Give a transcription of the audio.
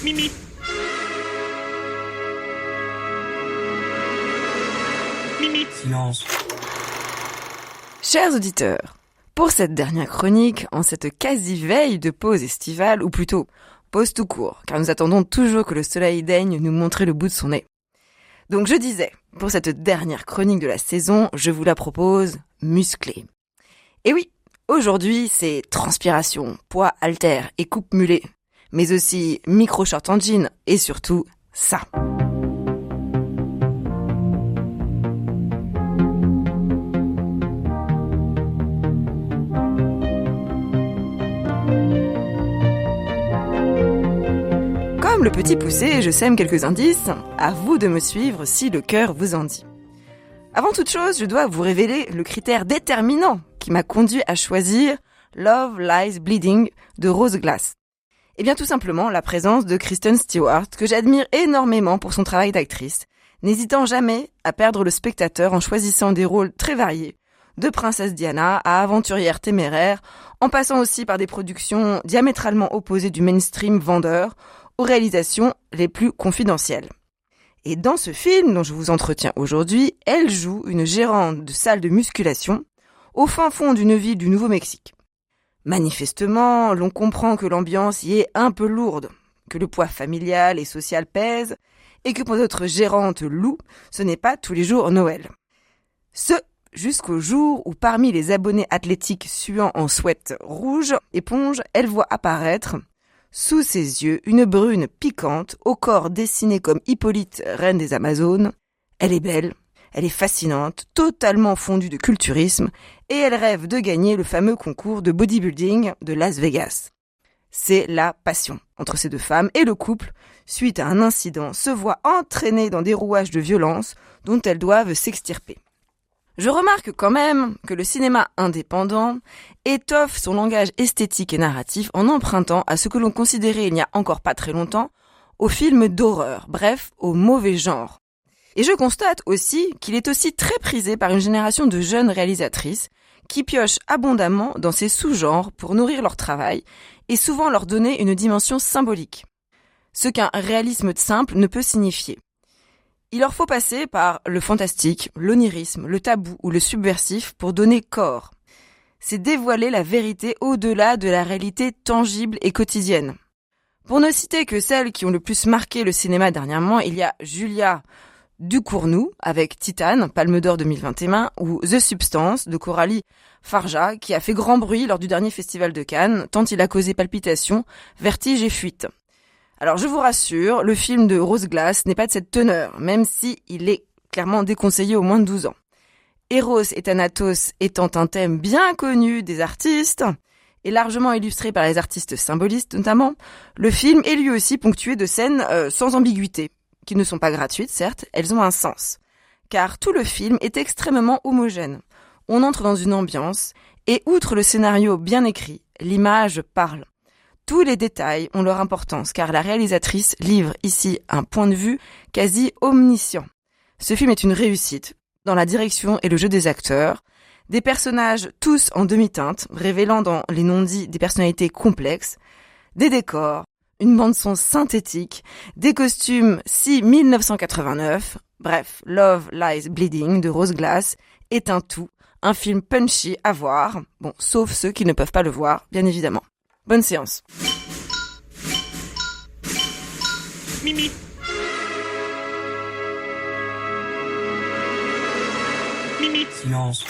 Mimi. Mimi. Silence. Chers auditeurs, pour cette dernière chronique, en cette quasi-veille de pause estivale, ou plutôt pause tout court, car nous attendons toujours que le soleil daigne nous montrer le bout de son nez. Donc je disais, pour cette dernière chronique de la saison, je vous la propose musclée. Et oui, aujourd'hui c'est transpiration, poids haltère et coupe mulet, mais aussi micro-short en jean et surtout ça. Comme le petit poussé, je sème quelques indices, à vous de me suivre si le cœur vous en dit. Avant toute chose, je dois vous révéler le critère déterminant qui m'a conduit à choisir Love Lies Bleeding de Rose Glass. Eh bien tout simplement la présence de Kristen Stewart, que j'admire énormément pour son travail d'actrice, n'hésitant jamais à perdre le spectateur en choisissant des rôles très variés, de princesse Diana à aventurière téméraire, en passant aussi par des productions diamétralement opposées du mainstream vendeur, aux réalisations les plus confidentielles. Et dans ce film dont je vous entretiens aujourd'hui, elle joue une gérante de salle de musculation au fin fond d'une ville du Nouveau-Mexique. Manifestement, l'on comprend que l'ambiance y est un peu lourde, que le poids familial et social pèse, et que pour notre gérante Lou, ce n'est pas tous les jours Noël. Ce jusqu'au jour où parmi les abonnés athlétiques suant en sweat rouge éponge, elle voit apparaître sous ses yeux, une brune piquante, au corps dessiné comme Hippolyte, reine des Amazones. Elle est belle, elle est fascinante, totalement fondue de culturisme, et elle rêve de gagner le fameux concours de bodybuilding de Las Vegas. C'est la passion entre ces deux femmes, et le couple, suite à un incident, se voit entraîné dans des rouages de violence dont elles doivent s'extirper. Je remarque quand même que le cinéma indépendant étoffe son langage esthétique et narratif en empruntant à ce que l'on considérait il n'y a encore pas très longtemps aux films d'horreur, bref, au mauvais genre. Et je constate aussi qu'il est aussi très prisé par une génération de jeunes réalisatrices qui piochent abondamment dans ces sous-genres pour nourrir leur travail et souvent leur donner une dimension symbolique. Ce qu'un réalisme simple ne peut signifier. Il leur faut passer par le fantastique, l'onirisme, le tabou ou le subversif pour donner corps. C'est dévoiler la vérité au-delà de la réalité tangible et quotidienne. Pour ne citer que celles qui ont le plus marqué le cinéma dernièrement, il y a Julia Ducournau avec Titane, Palme d'Or 2021, ou The Substance de Coralie Farja, qui a fait grand bruit lors du dernier festival de Cannes, tant il a causé palpitations, vertiges et fuites. Alors je vous rassure, le film de Rose Glass n'est pas de cette teneur, même si il est clairement déconseillé aux moins de 12 ans. Eros et Thanatos étant un thème bien connu des artistes, et largement illustré par les artistes symbolistes notamment, le film est lui aussi ponctué de scènes sans ambiguïté, qui ne sont pas gratuites certes, elles ont un sens. Car tout le film est extrêmement homogène. On entre dans une ambiance, et outre le scénario bien écrit, l'image parle. Tous les détails ont leur importance car la réalisatrice livre ici un point de vue quasi omniscient. Ce film est une réussite dans la direction et le jeu des acteurs, des personnages tous en demi-teinte, révélant dans les non-dits des personnalités complexes, des décors, une bande-son synthétique, des costumes si 1989, bref, Love Lies Bleeding de Rose Glass est un tout, un film punchy à voir, bon, sauf ceux qui ne peuvent pas le voir, bien évidemment. Bonne séance. Mimi. Mimi. Silence.